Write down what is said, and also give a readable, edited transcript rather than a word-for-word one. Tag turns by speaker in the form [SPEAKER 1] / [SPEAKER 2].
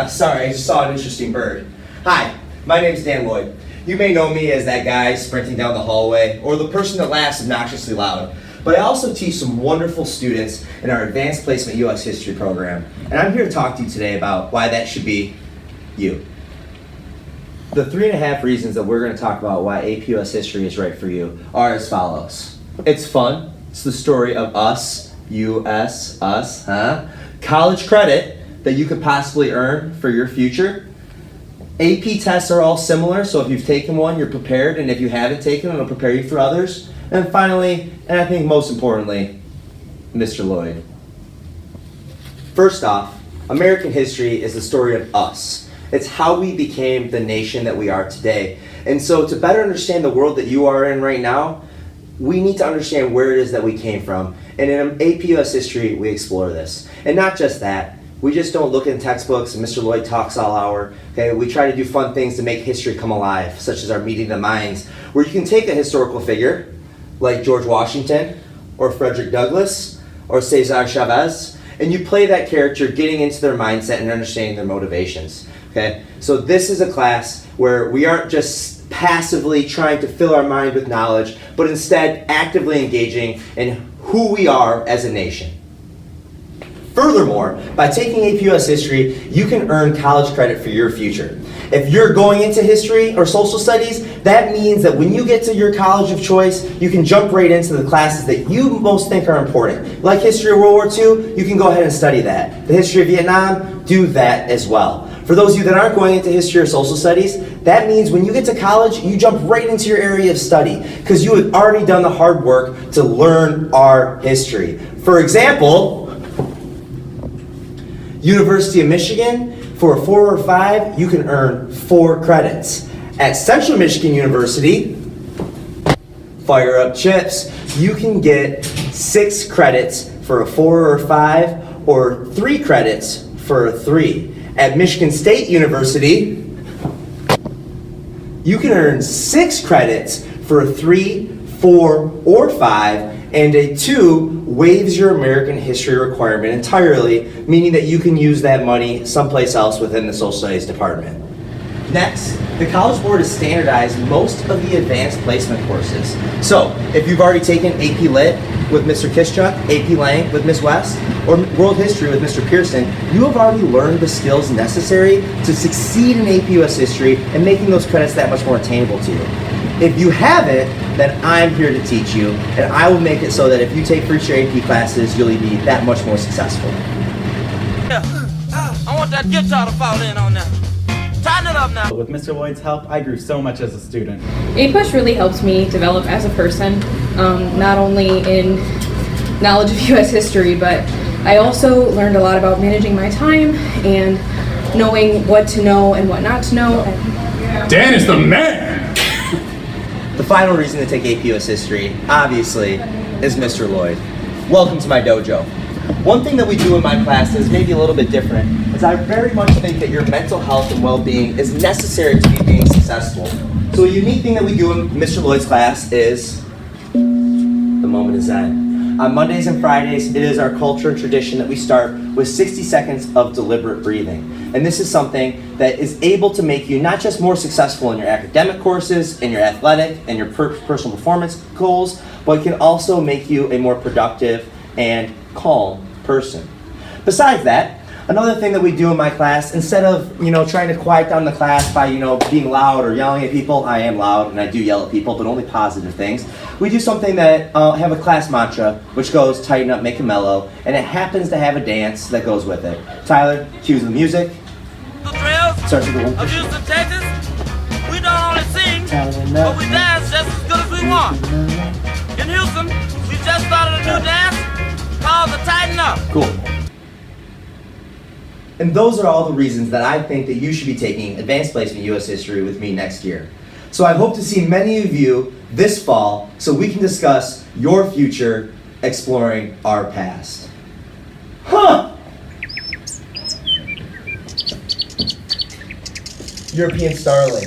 [SPEAKER 1] Sorry, I just saw an interesting bird. Hi, my name's Dan Lloyd. You may know me as that guy sprinting down the hallway, or the person that laughs obnoxiously loud. But I also teach some wonderful students in our Advanced Placement U.S. History program. And I'm here to talk to you today about why that should be you. The 3.5 reasons that we're going to talk about why APUS History is right for you are as follows. It's fun. It's the story of us, us, college credit that you could possibly earn for your future. AP tests are all similar, so if you've taken one, you're prepared, and if you haven't taken one, it'll prepare you for others. And finally, and I think most importantly, Mr. Lloyd. First off, American history is the story of us. It's how we became the nation that we are today. And so to better understand the world that you are in right now, we need to understand where it is that we came from. And in APUS history, we explore this. And not just that, we just don't look in textbooks and Mr. Lloyd talks all hour. Okay, we try to do fun things to make history come alive, such as our Meeting of the Minds, where you can take a historical figure, like George Washington, or Frederick Douglass, or Cesar Chavez, and you play that character getting into their mindset and understanding their motivations. Okay, so this is a class where we aren't just passively trying to fill our mind with knowledge, but instead actively engaging in who we are as a nation. Furthermore, by taking APUS History, you can earn college credit for your future. If you're going into history or social studies, that means that when you get to your college of choice, you can jump right into the classes that you most think are important. Like history of World War II, you can go ahead and study that. The history of Vietnam, do that as well. For those of you that aren't going into history or social studies, that means when you get to college, you jump right into your area of study because you have already done the hard work to learn our history. For example, University of Michigan, for a 4 or 5, you can earn 4 credits. At Central Michigan University, fire up chips, you can get 6 credits for a 4 or 5, or 3 credits for a 3. At Michigan State University, you can earn 6 credits for a 3, 4, or 5, and a 2 waives your American history requirement entirely, meaning that you can use that money someplace else within the social studies department. Next, the College Board has standardized most of the advanced placement courses. So, if you've already taken AP Lit with Mr. Kischuk, AP Lang with Ms. West, or World History with Mr. Pearson, you have already learned the skills necessary to succeed in APUS History and making those credits that much more attainable to you. If you haven't, then I'm here to teach you, and I will make it so that if you take future AP classes, you'll be that much more successful.
[SPEAKER 2] Yeah. I want that guitar to fall in on that. Tighten it up now.
[SPEAKER 3] With Mr. Lloyd's help, I grew so much as a student.
[SPEAKER 4] APUSH really helps me develop as a person, not only in knowledge of U.S. history, but I also learned a lot about managing my time and knowing what to know and what not to know.
[SPEAKER 5] Dan is the man!
[SPEAKER 1] The final reason to take APUS History, obviously, is Mr. Lloyd. Welcome to my dojo. One thing that we do in my class is maybe a little bit different, is I very much think that your mental health and well-being is necessary to be being successful. So a unique thing that we do in Mr. Lloyd's class is the moment of Zen. On Mondays and Fridays, it is our culture and tradition that we start with 60 seconds of deliberate breathing. And this is something that is able to make you not just more successful in your academic courses, in your athletic, and your personal performance goals, but it can also make you a more productive and calm person. Besides that, another thing that we do in my class, instead of trying to quiet down the class by being loud or yelling at people, I am loud and I do yell at people, but only positive things. We do something that have a class mantra, which goes tighten up, make it mellow, and it happens to have a dance that goes with it. Tyler, cue the music. Starts with the one.
[SPEAKER 2] Of Houston, Texas, we don't only sing, but we dance just as good as we want. In Houston, we just started a new dance called the Tighten Up.
[SPEAKER 1] Cool. And those are all the reasons that I think that you should be taking Advanced Placement U.S. History with me next year. So I hope to see many of you this fall so we can discuss your future exploring our past. Huh! European Starling.